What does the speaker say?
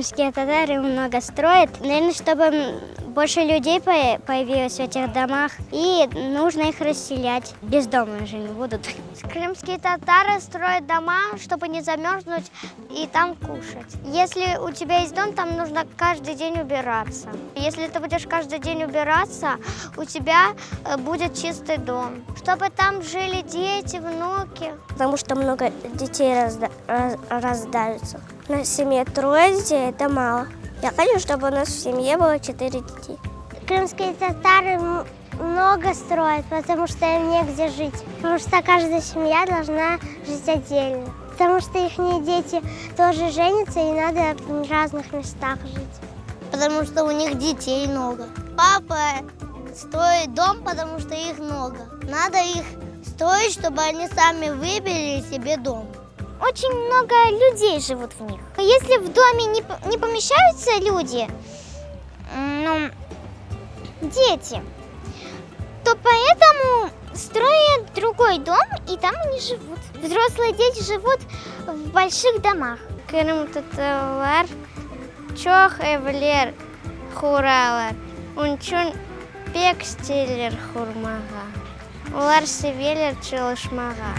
крымские татары много строят. Наверное, чтобы больше людей появилось в этих домах. И нужно их расселять. Без дома же не будут. Крымские татары строят дома, чтобы не замерзнуть и там кушать. Если у тебя есть дом, там нужно каждый день убираться. Если ты будешь каждый день убираться, у тебя будет чистый дом. Чтобы там жили дети, внуки. Потому что много детей рождаются. У нас в семье 3 детей, это мало. Я хочу, чтобы у нас в семье было 4 детей. Крымские татары много строят, потому что им негде жить. Потому что каждая семья должна жить отдельно. Потому что их дети тоже женятся, и надо в разных местах жить. Потому что у них детей много. Папа строит дом, потому что их много. Надо их строить, чтобы они сами выбрали себе дом. Очень много людей живут в них. Если в доме не помещаются люди, дети, то поэтому строят другой дом, и там они живут. Взрослые дети живут в больших домах. Крым татарлар чох эвлер хуралар, унчун пек стеллер хурмага. Улар севелер чылышмага.